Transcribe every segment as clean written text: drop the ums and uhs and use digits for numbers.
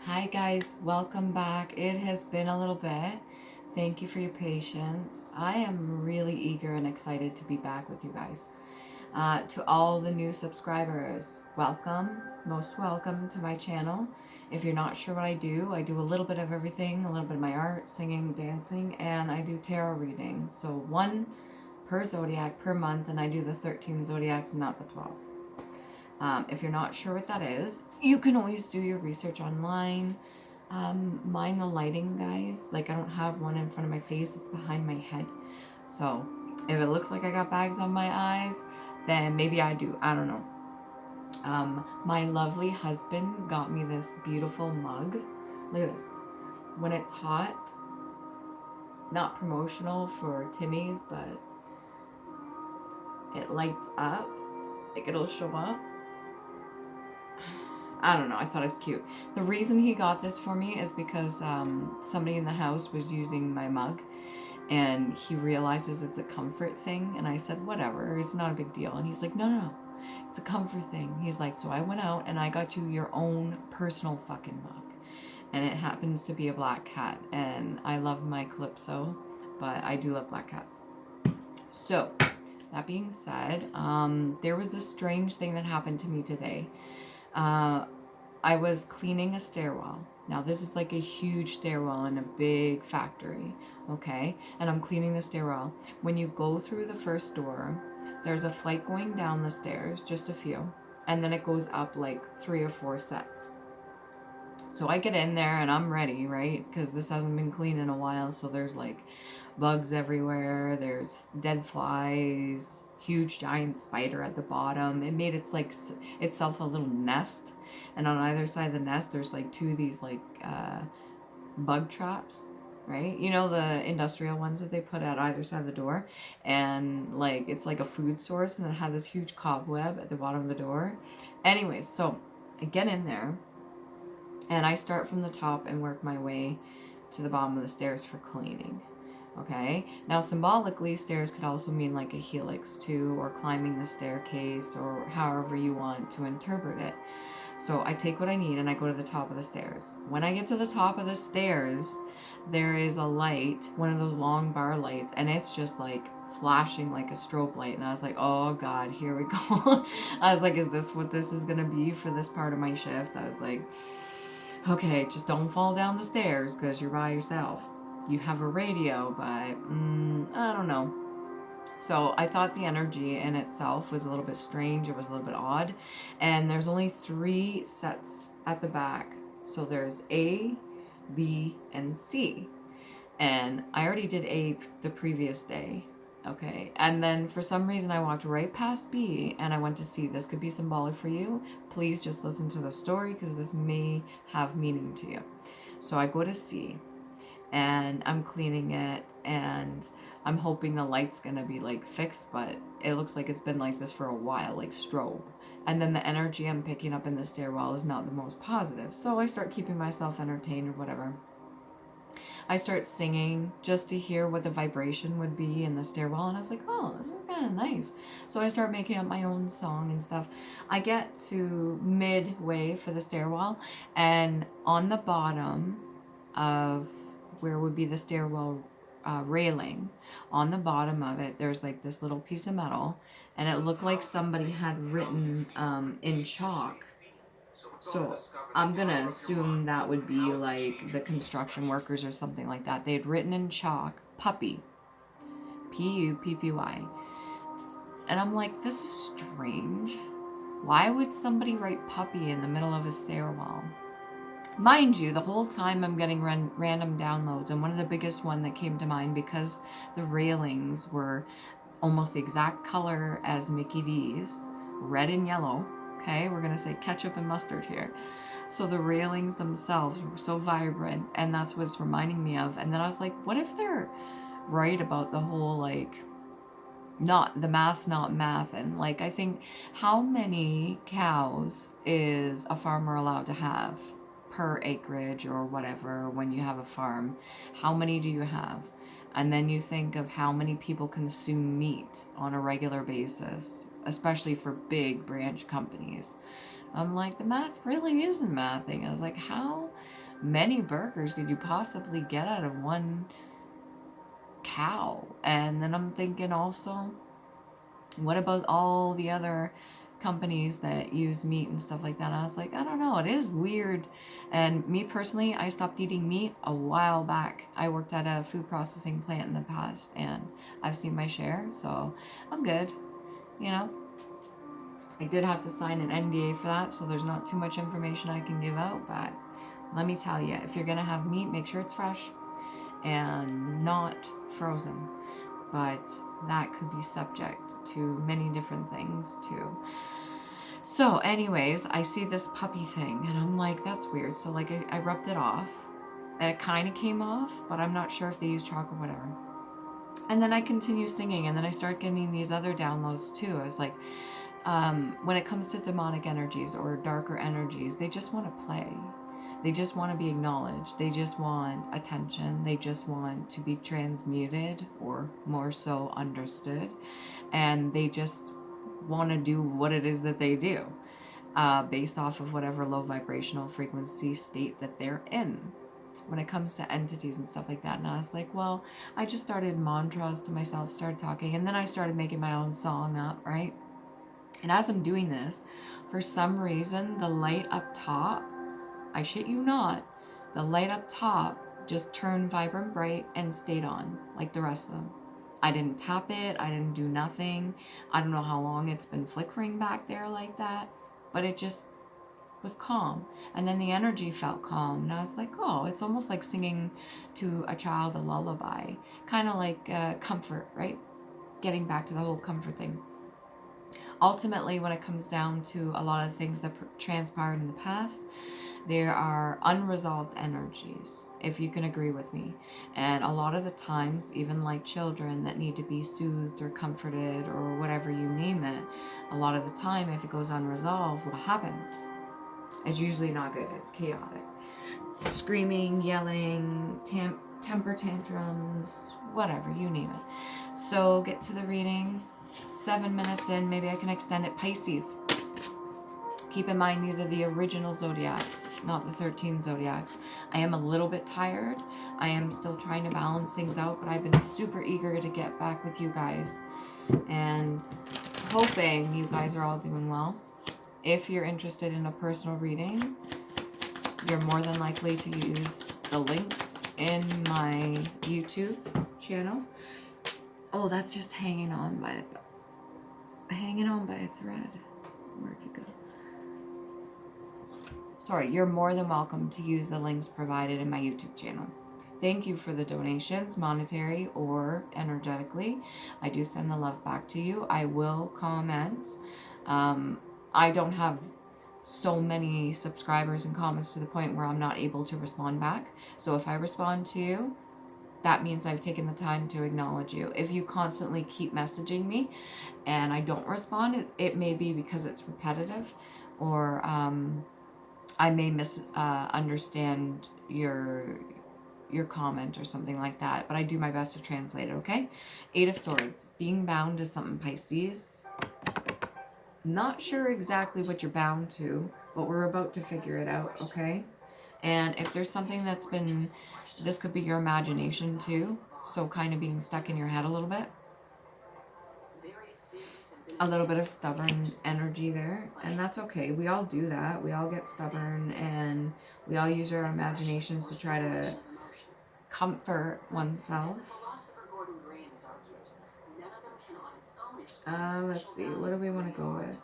Hi guys, welcome back. It has been a little bit. Thank you for your patience. I am really eager and excited to be back with you guys. To all the new subscribers, welcome, most welcome to my channel. If you're not sure what I do a little bit of everything, a little bit of my art, singing, dancing, and I do tarot readings. So one per zodiac per month, and I do the 13 zodiacs, not the 12. If you're not sure what that is, you can always do your research online. Mind the lighting, guys. Like, I don't have one in front of my face, it's behind my head. So, if it looks like I got bags on my eyes, then maybe I do. I don't know. My lovely husband got me this beautiful mug. Look at this. When it's hot, not promotional for Timmy's, but it lights up. Like, it'll show up. I don't know, I thought it was cute. The reason he got this for me is because somebody in the house was using my mug and he realizes it's a comfort thing. And I said, whatever, it's not a big deal. And he's like, no, it's a comfort thing. He's like, so I went out and I got you your own personal fucking mug. And it happens to be a black cat. And I love my Calypso, but I do love black cats. So, that being said, there was this strange thing that happened to me today. I was cleaning a stairwell. Now this is like a huge stairwell in a big factory, okay? And I'm cleaning the stairwell. When you go through the first door, there's a flight going down the stairs, just a few, and then it goes up like 3 or 4 sets. So I get in there and I'm ready, right? Because this hasn't been cleaned in a while, so there's like bugs everywhere, there's dead flies, huge giant spider at the bottom. It made itself a little nest, and on either side of the nest there's like 2 of these like bug traps, right? You know, the industrial ones that they put at either side of the door, and like it's like a food source, and it had this huge cobweb at the bottom of the door. Anyways, so I get in there and I start from the top and work my way to the bottom of the stairs for cleaning. Okay, now symbolically, stairs could also mean like a helix too, or climbing the staircase, or however you want to interpret it. So I take what I need and I go to the top of the stairs. When I get to the top of the stairs, there is a light, one of those long bar lights, and it's just like flashing like a strobe light. And I was like, oh God, here we go. I was like, is this what this is going to be for this part of my shift? I was like, okay, just don't fall down the stairs because you're by yourself. You have a radio, but I don't know. So I thought the energy in itself was a little bit strange. It was a little bit odd. And there's only 3 sets at the back. So there's A, B, and C. And I already did A the previous day. Okay. And then for some reason I walked right past B and I went to C. This could be symbolic for you. Please just listen to the story because this may have meaning to you. So I go to C and I'm cleaning it and I'm hoping the light's gonna be like fixed, but it looks like it's been like this for a while, like strobe. And then the energy I'm picking up in the stairwell is not the most positive. So I start keeping myself entertained or whatever. I start singing just to hear what the vibration would be in the stairwell, and I was like, oh, this is kind of nice. So I start making up my own song and stuff. I get to midway for the stairwell, and on the bottom of where would be the stairwell railing, on the bottom of it, there's like this little piece of metal, and it looked like somebody had written in chalk. So I'm gonna assume that would be like the construction workers or something like that. They had written in chalk, puppy, Puppy. And I'm like, this is strange. Why would somebody write puppy in the middle of a stairwell? Mind you, the whole time I'm getting random downloads, and one of the biggest one that came to mind, because the railings were almost the exact color as Mickey D's, red and yellow. Okay, we're gonna say ketchup and mustard here. So the railings themselves were so vibrant, and that's what it's reminding me of. And then I was like, what if they're right about the whole like, not the math's not math, and like, I think, how many cows is a farmer allowed to have per acreage or whatever when you have a farm? How many do you have? And then you think of how many people consume meat on a regular basis, especially for big branch companies. I'm like, the math really isn't mathing. I was like, how many burgers could you possibly get out of one cow? And then I'm thinking also, what about all the other companies that use meat and stuff like that? And I was like, I don't know, it is weird. And me personally, I stopped eating meat a while back. I worked at a food processing plant in the past, and I've seen my share, so I'm good, you know. I did have to sign an NDA for that, so there's not too much information I can give out, but let me tell you, if you're gonna have meat, make sure it's fresh and not frozen. But that could be subject to many different things too. So anyways, I see this puppy thing and I'm like, that's weird. So like I rubbed it off and it kind of came off, but I'm not sure if they use chalk or whatever. And then I continue singing, and then I start getting these other downloads too. I was like, when it comes to demonic energies or darker energies, they just want to play. They just want to be acknowledged. They just want attention. They just want to be transmuted, or more so understood. And they just want to do what it is that they do, based off of whatever low vibrational frequency state that they're in when it comes to entities and stuff like that. And I was like, well, I just started mantras to myself, started talking, and then I started making my own song up, right? And as I'm doing this, for some reason, the light up top, I shit you not, the light up top just turned vibrant bright and stayed on like the rest of them. I didn't tap it. I didn't do nothing. I don't know how long it's been flickering back there like that, but it just was calm. And then the energy felt calm. And I was like, oh, it's almost like singing to a child a lullaby. Kind of like comfort, right? Getting back to the whole comfort thing. Ultimately, when it comes down to a lot of things that transpired in the past, there are unresolved energies, if you can agree with me. And a lot of the times, even like children that need to be soothed or comforted or whatever you name it, a lot of the time, if it goes unresolved, what happens? It's usually not good. It's chaotic. Screaming, yelling, temper tantrums, whatever, you name it. So get to the reading. 7 minutes in, maybe I can extend it. Pisces. Keep in mind, these are the original zodiacs, not the 13 zodiacs. I am a little bit tired. I am still trying to balance things out, but I've been super eager to get back with you guys and hoping you guys are all doing well. If you're interested in a personal reading, you're more than likely to use the links in my YouTube channel. Oh, that's just hanging on by a thread. Where'd you go? Sorry, you're more than welcome to use the links provided in my YouTube channel. Thank you for the donations, monetary or energetically. I do send the love back to you. I will comment. I don't have so many subscribers and comments to the point where I'm not able to respond back. So if I respond to you, that means I've taken the time to acknowledge you. If you constantly keep messaging me and I don't respond, it may be because it's repetitive, or I may misunderstand your comment or something like that, but I do my best to translate it, okay? 8 of Swords. Being bound to something, Pisces. Not sure exactly what you're bound to, but we're about to figure it out, okay? And if there's something that's been, this could be your imagination too, so kind of being stuck in your head a little bit. A little bit of stubborn energy there, and that's okay. We all do that. We all get stubborn, and we all use our imaginations to try to comfort oneself. Let's see, what do we want to go with?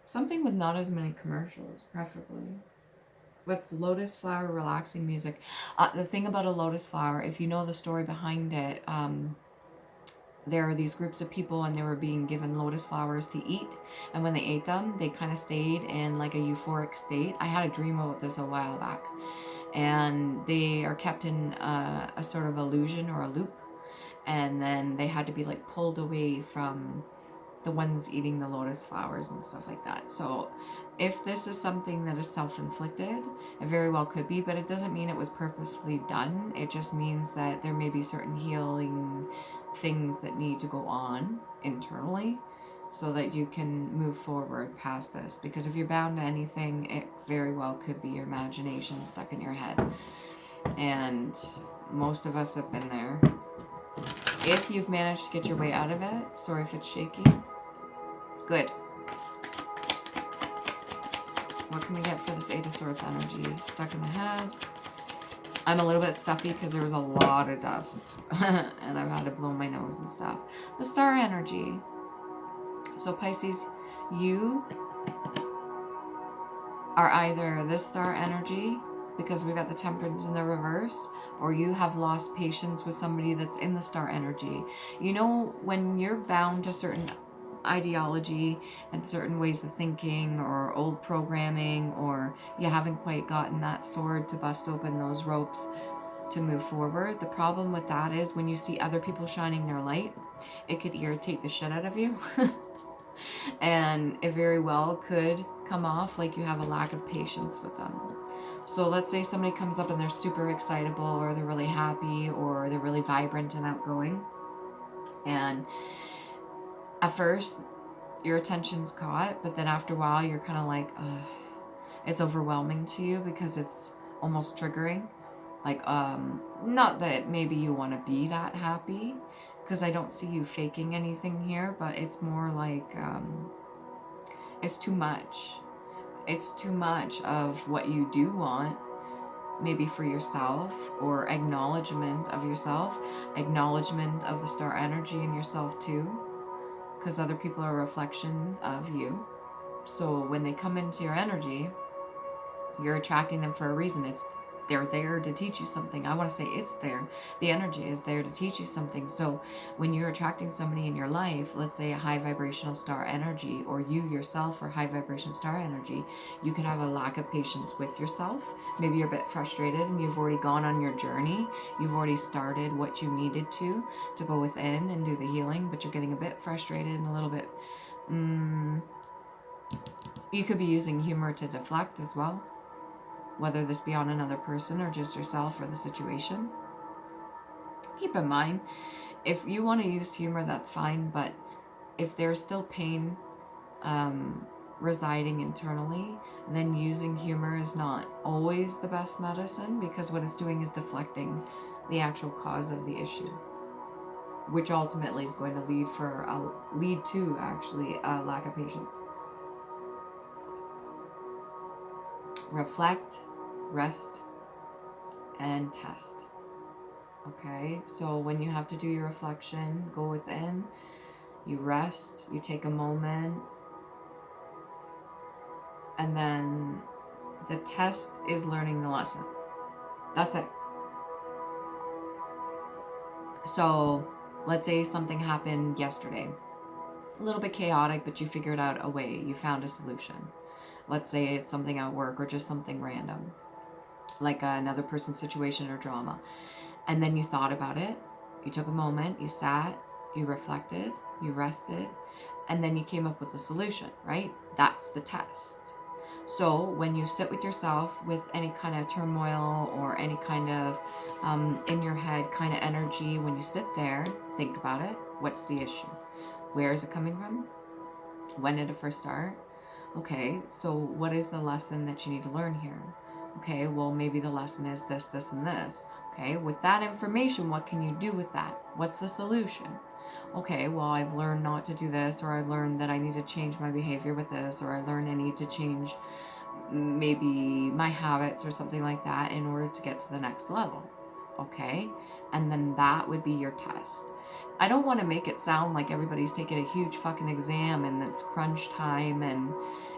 Something with not as many commercials, preferably. What's lotus flower relaxing music? The thing about a lotus flower, if you know the story behind it, there are these groups of people and they were being given lotus flowers to eat, and when they ate them, they kind of stayed in like a euphoric state. I had a dream about this a while back, and they are kept in a sort of illusion or a loop, and then they had to be like pulled away from the ones eating the lotus flowers and stuff like that. So if this is something that is self-inflicted, it very well could be, but it doesn't mean it was purposefully done. It just means that there may be certain healing things that need to go on internally so that you can move forward past this. Because if you're bound to anything, it very well could be your imagination stuck in your head. And most of us have been there. If you've managed to get your way out of it, sorry if it's shaky. Good. What can we get for this Eight of Swords energy? Stuck in the head. I'm a little bit stuffy because there was a lot of dust. And I've had to blow my nose and stuff. The Star energy. So Pisces, you are either this Star energy, because we got the Temperance in the reverse, or you have lost patience with somebody that's in the Star energy. You know, when you're bound to certain ideology and certain ways of thinking or old programming, or you haven't quite gotten that sword to bust open those ropes to move forward, the problem with that is when you see other people shining their light, it could irritate the shit out of you. And it very well could come off like you have a lack of patience with them. So let's say somebody comes up and they're super excitable, or they're really happy, or they're really vibrant and outgoing. And at first, your attention's caught, but then after a while, you're kind of like, ugh. It's overwhelming to you because it's almost triggering. Like, not that maybe you want to be that happy, because I don't see you faking anything here, but it's more like, it's too much. It's too much of what you do want, maybe for yourself, or acknowledgement of yourself, acknowledgement of the Star energy in yourself too, because other people are a reflection of you. So when they come into your energy, you're attracting them for a reason. They're there to teach you something. I want to say it's there. The energy is there to teach you something. So when you're attracting somebody in your life, let's say a high vibrational Star energy, or you yourself are high vibration Star energy, you could have a lack of patience with yourself. Maybe you're a bit frustrated and you've already gone on your journey. You've already started what you needed to go within and do the healing, but you're getting a bit frustrated and a little bit, you could be using humor to deflect as well, whether this be on another person or just yourself or the situation. Keep in mind, if you want to use humor, that's fine, but if there's still pain residing internally, then using humor is not always the best medicine, because what it's doing is deflecting the actual cause of the issue, which ultimately is going to lead to actually a lack of patience. Reflect, rest, and test. Okay, so when you have to do your reflection, go within, you rest, you take a moment, and then the test is learning the lesson. That's it. So let's say something happened yesterday, a little bit chaotic, but you figured out a way, you found a solution. Let's say it's something at work or just something random, like another person's situation or drama. And then you thought about it. You took a moment, you sat, you reflected, you rested, and then you came up with a solution, right? That's the test. So when you sit with yourself with any kind of turmoil or any kind of in your head kind of energy, when you sit there, think about it. What's the issue? Where is it coming from? When did it first start? Okay, so what is the lesson that you need to learn here? Okay, well, maybe the lesson is this, this, and this. Okay, with that information, what can you do with that? What's the solution? Okay, well, I've learned not to do this, or I learned that I need to change my behavior with this, or I learned I need to change maybe my habits or something like that in order to get to the next level. Okay, and then that would be your test. I don't want to make it sound like everybody's taking a huge fucking exam and it's crunch time and,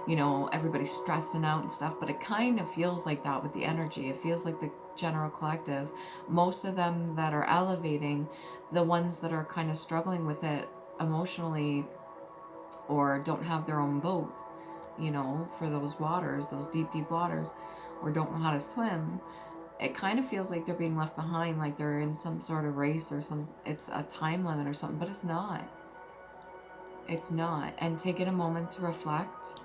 you know, everybody's stressing out and stuff, but it kind of feels like that with the energy. It feels like the general collective, most of them that are elevating, the ones that are kind of struggling with it emotionally or don't have their own boat, you know, for those waters, those deep, deep waters, or don't know how to swim, it kind of feels like they're being left behind, like they're in some sort of race or it's a time limit or something, but it's not. It's not. And taking a moment to reflect,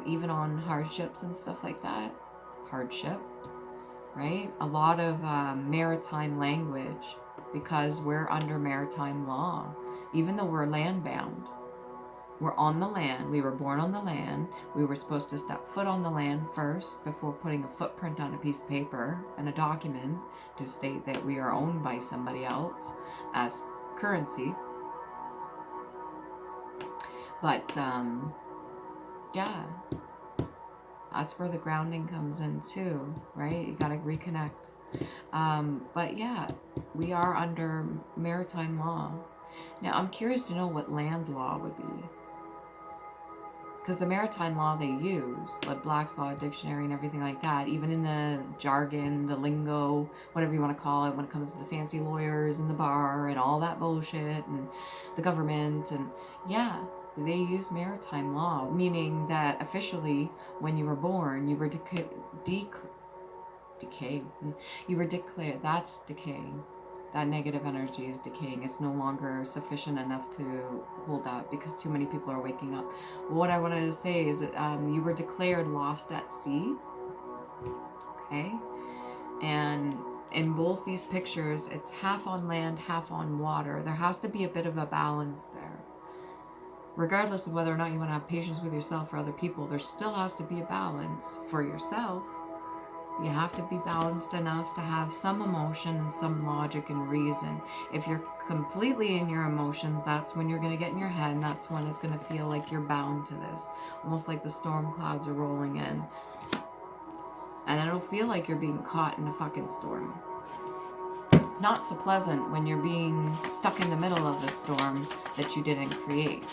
even on hardships and stuff like that. Hardship, right? A lot of maritime language because we're under maritime law, even though we're land bound. We're on the land. We were born on the land. We were supposed to step foot on the land first before putting a footprint on a piece of paper and a document to state that we are owned by somebody else as currency. But yeah, that's where the grounding comes in too, right? You got to reconnect. But yeah, we are under maritime law. Now, I'm curious to know what land law would be. Because the maritime law they use, like Black's Law Dictionary and everything like that, even in the jargon, the lingo, whatever you want to call it, when it comes to the fancy lawyers and the bar and all that bullshit and the government, and yeah, they use maritime law, meaning that officially when you were born, you were you were declared, that's decaying. That negative energy is decaying. It's no longer sufficient enough to hold up because too many people are waking up. What I wanted to say is that you were declared lost at sea. Okay? And in both these pictures, it's half on land, half on water. There has to be a bit of a balance there. Regardless of whether or not you want to have patience with yourself or other people, there still has to be a balance for yourself. You have to be balanced enough to have some emotion and some logic and reason. If you're completely in your emotions, that's when you're going to get in your head, and that's when it's going to feel like you're bound to this. Almost like the storm clouds are rolling in. And then it'll feel like you're being caught in a fucking storm. It's not so pleasant when you're being stuck in the middle of the storm that you didn't create.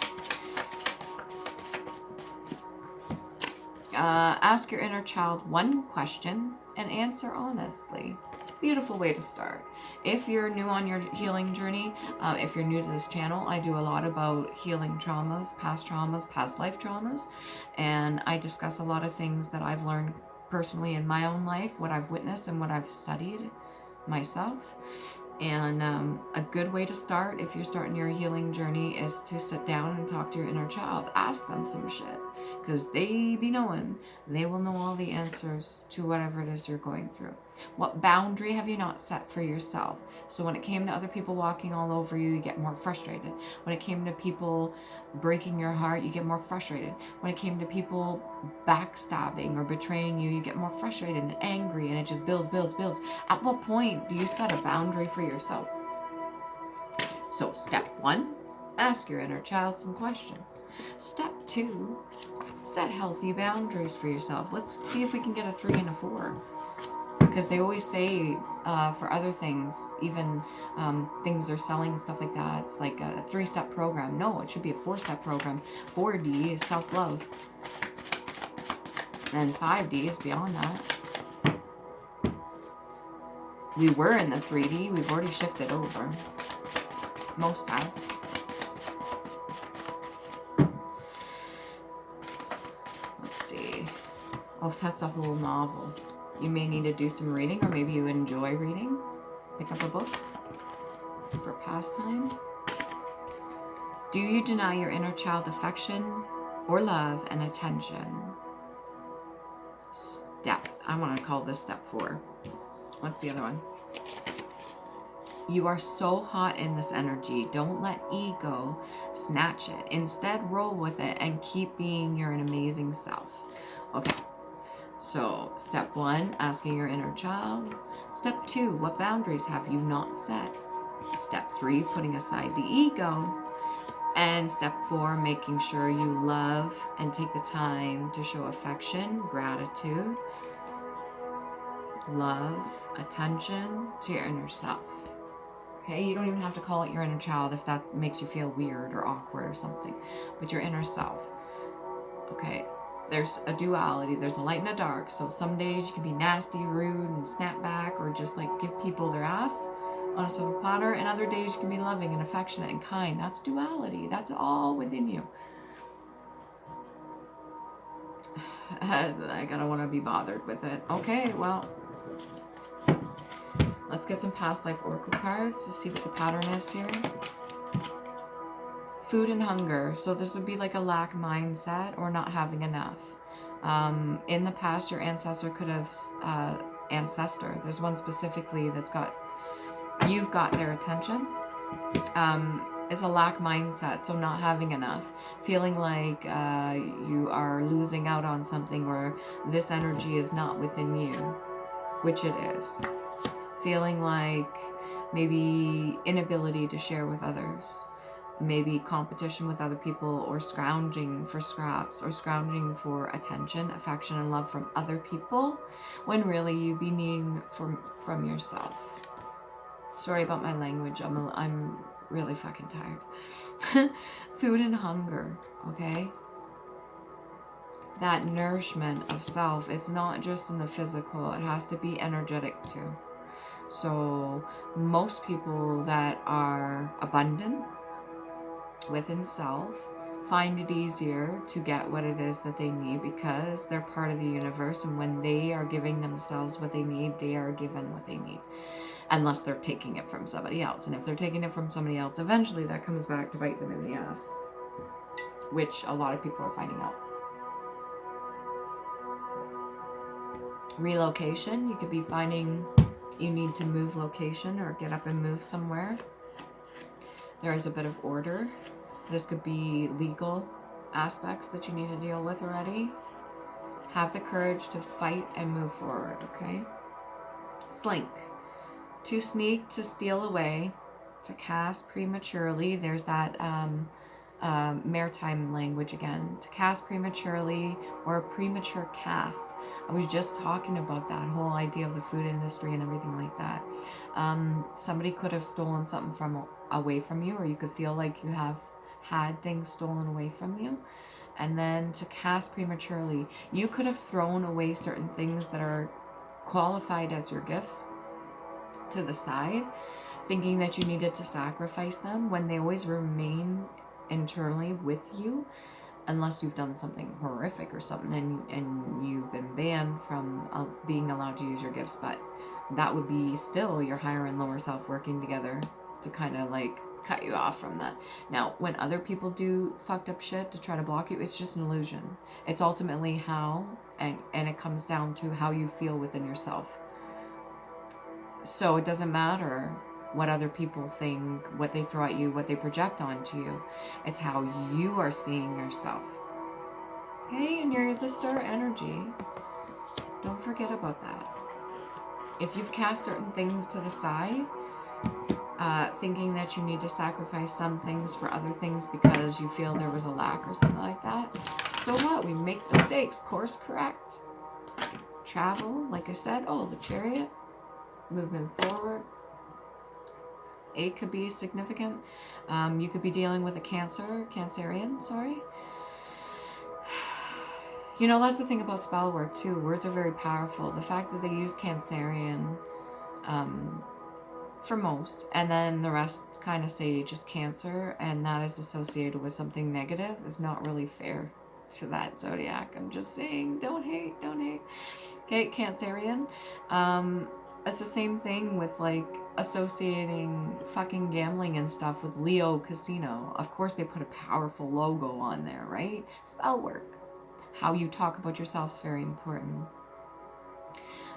Ask your inner child one question and answer honestly. Beautiful way to start. If you're new on your healing journey, if you're new to this channel, I do a lot about healing traumas, past life traumas, and I discuss a lot of things that I've learned personally in my own life, what I've witnessed and what I've studied myself. And a good way to start if you're starting your healing journey is to sit down and talk to your inner child. Ask them some shit, because they be knowing. They will know all the answers to whatever it is you're going through. What boundary have you not set for yourself? So when it came to other people walking all over you, you get more frustrated. When it came to people breaking your heart, you get more frustrated. When it came to people backstabbing or betraying you, you get more frustrated and angry, and it just builds. At what point do you set a boundary for yourself? So step 1, ask your inner child some questions. Step 2, set healthy boundaries for yourself. Let's see if we can get a 3 and a 4. Because they always say for other things, even things they're selling and stuff like that, it's like a 3-step program. No, it should be a 4-step program. 4D is self-love. And 5D is beyond that. We were in the 3D. We've already shifted over. Most have. Let's see. Oh, that's a whole novel. You may need to do some reading, or maybe you enjoy reading. Pick up a book for pastime. Do you deny your inner child affection or love and attention? I want to call this step 4. What's the other one? You are so hot in this energy. Don't let ego snatch it. Instead, roll with it and keep being your amazing self. Okay. So, step 1, asking your inner child. Step 2, what boundaries have you not set? Step 3, putting aside the ego. And step 4, making sure you love and take the time to show affection, gratitude, love, attention to your inner self. Okay, you don't even have to call it your inner child if that makes you feel weird or awkward or something, but your inner self. Okay, there's a duality, there's a light and a dark. So some days you can be nasty, rude, and snap back, or just like give people their ass on a silver platter, and other days you can be loving and affectionate and kind. That's duality. That's all within you. I don't want to be bothered with it. Okay, well, let's get some past life oracle cards to see what the pattern is here. Food and hunger. So this would be like a lack mindset or not having enough. In the past, your ancestor could have, there's one specifically that's got you've got their attention. Is a lack mindset, so not having enough, feeling like you are losing out on something, or this energy is not within you, which it is. Feeling like maybe inability to share with others, maybe competition with other people, or scrounging for scraps, or scrounging for attention, affection, and love from other people, when really you'd be needing from yourself. Sorry about my language. I'm really fucking tired. Food and hunger, okay? That nourishment of self, it's not just in the physical, it has to be energetic too. So most people that are abundant within self find it easier to get what it is that they need, because they're part of the universe, and when they are giving themselves what they need, they are given what they need. Unless they're taking it from somebody else. And if they're taking it from somebody else, eventually that comes back to bite them in the ass. Which a lot of people are finding out. Relocation. You could be finding you need to move location or get up and move somewhere. There is a bit of order. This could be legal aspects that you need to deal with already. Have the courage to fight and move forward, okay? Slink. To sneak, to steal away, to cast prematurely. There's that maritime language again. To cast prematurely, or a premature calf. I was just talking about that whole idea of the food industry and everything like that. Somebody could have stolen something away from you, or you could feel like you have had things stolen away from you. And then to cast prematurely, you could have thrown away certain things that are qualified as your gifts to the side, thinking that you needed to sacrifice them, when they always remain internally with you, unless you've done something horrific or something and you've been banned from being allowed to use your gifts. But that would be still your higher and lower self working together to kind of like cut you off from that. Now, when other people do fucked up shit to try to block you, it's just an illusion. It's ultimately how, and it comes down to how you feel within yourself. So it doesn't matter what other people think, what they throw at you, what they project onto you. It's how you are seeing yourself. Okay, and you're the star energy. Don't forget about that. If you've cast certain things to the side, thinking that you need to sacrifice some things for other things because you feel there was a lack or something like that, so what? We make mistakes. Course correct. Travel, like I said. Oh, the Chariot. Movement forward. It could be significant. You could be dealing with a Cancerian, sorry. You know, that's the thing about spell work too. Words are very powerful. The fact that they use Cancerian for most, and then the rest kind of say just Cancer, and that is associated with something negative, is not really fair to that zodiac. I'm just saying, don't hate, don't hate. Okay, Cancerian. It's the same thing with like associating fucking gambling and stuff with Leo Casino. Of course they put a powerful logo on there, right? Spell work. How you talk about yourself is very important.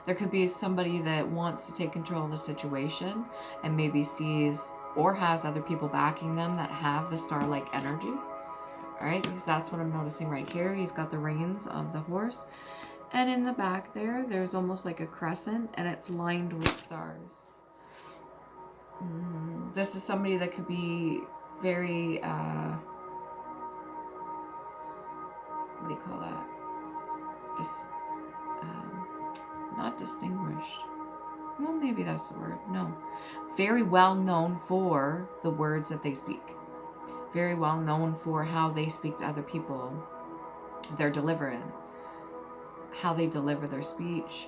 There could be somebody that wants to take control of the situation and maybe sees or has other people backing them that have the star-like energy. All right, because that's what I'm noticing right here. He's got the reins of the horse. And in the back there, there's almost like a crescent, and it's lined with stars. This is somebody that could be very, what do you call that? Not distinguished. Well, maybe that's the word. No. Very well known for the words that they speak. Very well known for how they speak to other people. They're delivering. How they deliver their speech,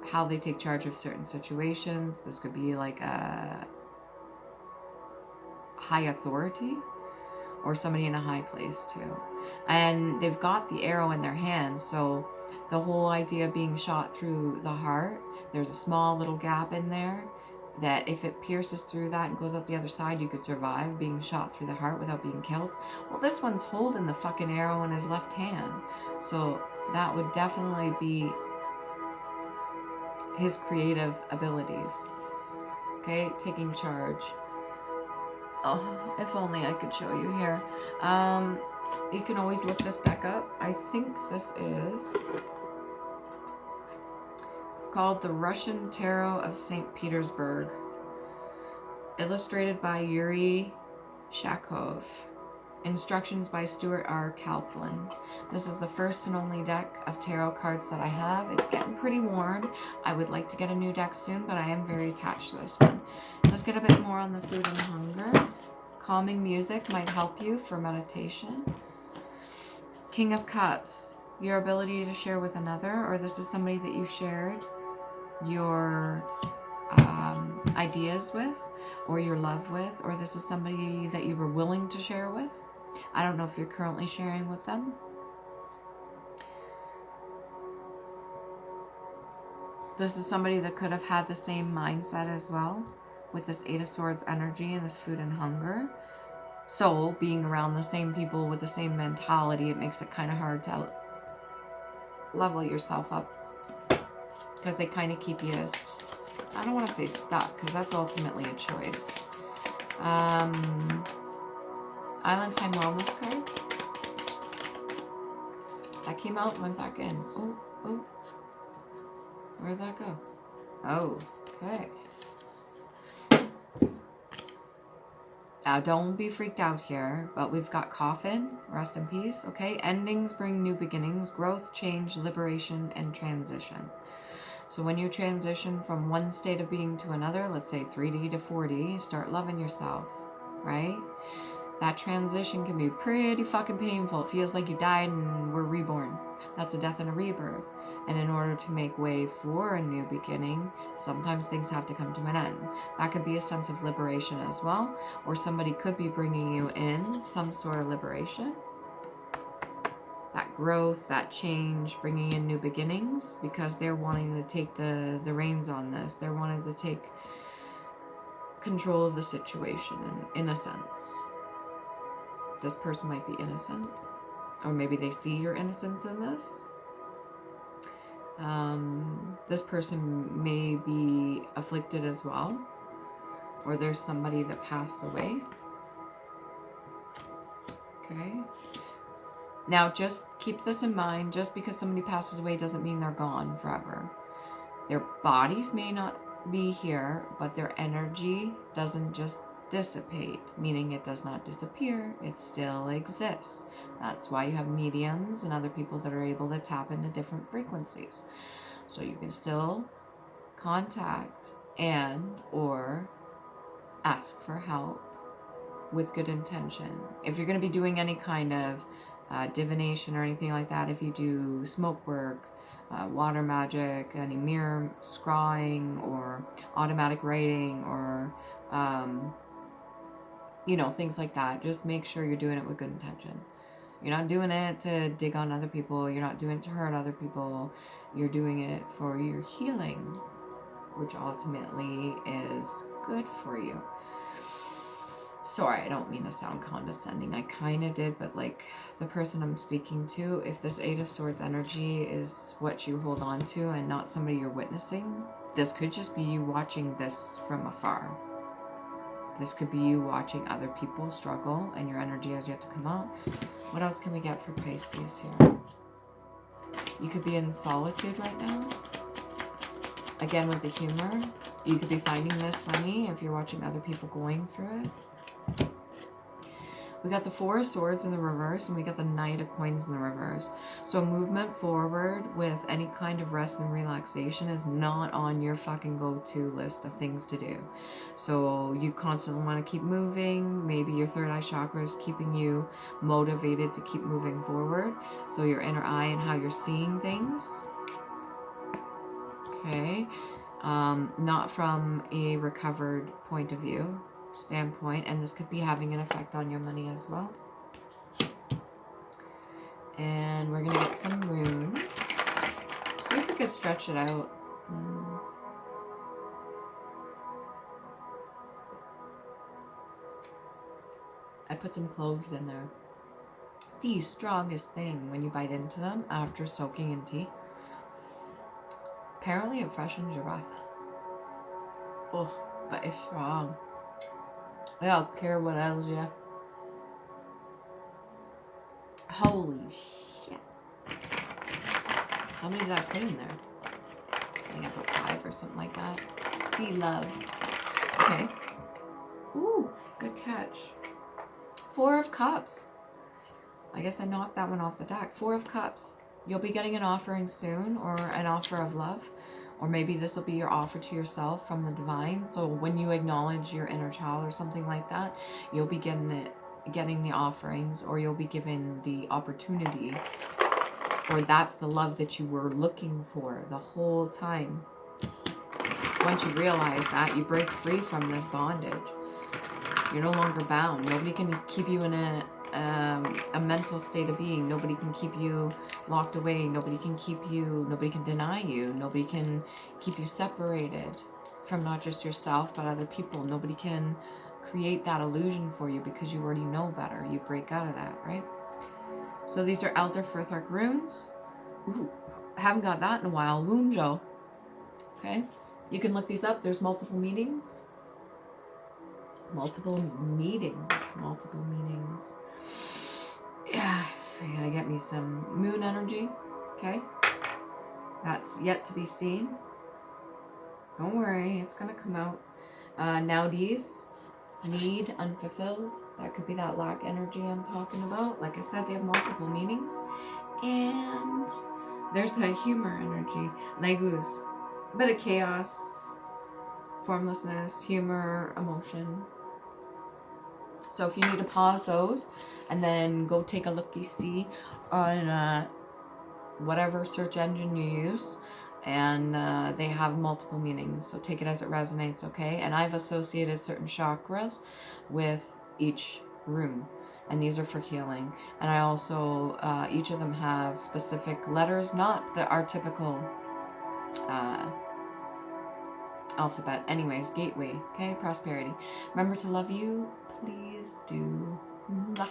how they take charge of certain situations. This could be like a high authority or somebody in a high place too. And they've got the arrow in their hand, so the whole idea of being shot through the heart, there's a small little gap in there that if it pierces through that and goes out the other side, you could survive being shot through the heart without being killed. Well, this one's holding the fucking arrow in his left hand, so that would definitely be his creative abilities. Okay, taking charge. Oh, if only I could show you here. You can always look this deck up. I think this is... It's called The Russian Tarot of St. Petersburg. Illustrated by Yuri Shakov. Instructions by Stuart R. Kaplan. This is the first and only deck of tarot cards that I have. It's getting pretty worn. I would like to get a new deck soon, but I am very attached to this one. Let's get a bit more on the food and hunger. Calming music might help you for meditation. King of Cups. Your ability to share with another, or this is somebody that you shared your ideas with, or your love with, or this is somebody that you were willing to share with. I don't know if you're currently sharing with them. This is somebody that could have had the same mindset as well, with this Eight of Swords energy and this food and hunger. So being around the same people with the same mentality, it makes it kind of hard to level yourself up, because they kind of keep you, I don't want to say stuck, because that's ultimately a choice. Island Time Wellness card. That came out, went back in. Oh, oh. Where'd that go? Oh, okay. Now, don't be freaked out here, but we've got coffin, rest in peace, okay? Endings bring new beginnings, growth, change, liberation, and transition. So when you transition from one state of being to another, let's say 3D to 4D, start loving yourself, right? That transition can be pretty fucking painful. It feels like you died and were reborn. That's a death and a rebirth. And in order to make way for a new beginning, sometimes things have to come to an end. That could be a sense of liberation as well, or somebody could be bringing you in some sort of liberation. That growth, that change, bringing in new beginnings, because they're wanting to take the reins on this. They're wanting to take control of the situation, in a sense. This person might be innocent, or maybe they see your innocence in this. This person may be afflicted as well, or there's somebody that passed away. Okay. Now, just keep this in mind. Just because somebody passes away doesn't mean they're gone forever. Their bodies may not be here, but their energy doesn't just dissipate, meaning it does not disappear. It still exists. That's why you have mediums and other people that are able to tap into different frequencies. So you can still contact and or ask for help with good intention. If you're going to be doing any kind of divination or anything like that, if you do smoke work, water magic, any mirror scrying or automatic writing, or things like that, just make sure you're doing it with good intention. You're not doing it to dig on other people. You're not doing it to hurt other people. You're doing it for your healing, which ultimately is good for you. Sorry, I don't mean to sound condescending. I kind of did, but like the person I'm speaking to, if this Eight of Swords energy is what you hold on to and not somebody you're witnessing, this could just be you watching this from afar. This could be you watching other people struggle and your energy has yet to come out. What else can we get for Pisces here? You could be in solitude right now. Again, with the humor. You could be finding this funny if you're watching other people going through it. We got the Four of Swords in the reverse, and we got the Knight of Coins in the reverse. So movement forward with any kind of rest and relaxation is not on your fucking go-to list of things to do. So you constantly want to keep moving. Maybe your third eye chakra is keeping you motivated to keep moving forward. So your inner eye and how you're seeing things. Okay. Not from a recovered point of view. Standpoint, and this could be having an effect on your money as well. And we're gonna get some runes. See if we could stretch it out. I put some cloves in there. The strongest thing when you bite into them after soaking in tea. Apparently it freshens your breath. Oh. but it's strong. I don't care what else, yeah. Holy shit. How many did I put in there? I think I put 5 or something like that. Sea love. Okay. Ooh, good catch. 4 of Cups. I guess I knocked that one off the deck. 4 of Cups. You'll be getting an offering soon, or an offer of love. Or maybe this will be your offer to yourself from the divine. So when you acknowledge your inner child or something like that, you'll be getting the offerings, or you'll be given the opportunity, or that's the love that you were looking for the whole time. Once you realize that, you break free from this bondage. You're no longer bound. Nobody can keep you in a mental state of being. Nobody can keep you locked away. Nobody can deny you. Nobody can keep you separated from not just yourself, but other people. Nobody can create that illusion for you because you already know better. You break out of that, right? So these are Elder Firthark runes. Ooh, I haven't got that in a while. Wunjo. Okay. You can look these up. There's multiple meanings. Multiple meanings. Yeah, I gotta get me some moon energy. Okay. That's yet to be seen. Don't worry, it's gonna come out. Nowadays, need unfulfilled. That could be that lack energy I'm talking about. Like I said, they have multiple meanings. And there's that humor energy. Legus. A bit of chaos, formlessness, humor, emotion. So if you need to pause those and then go take a looky-see on whatever search engine you use, and they have multiple meanings, so take it as it resonates, okay? And I've associated certain chakras with each room, and these are for healing. And I also, each of them have specific letters, not our typical alphabet. Anyways, gateway, okay? Prosperity. Remember to love you. Please do. Mwah.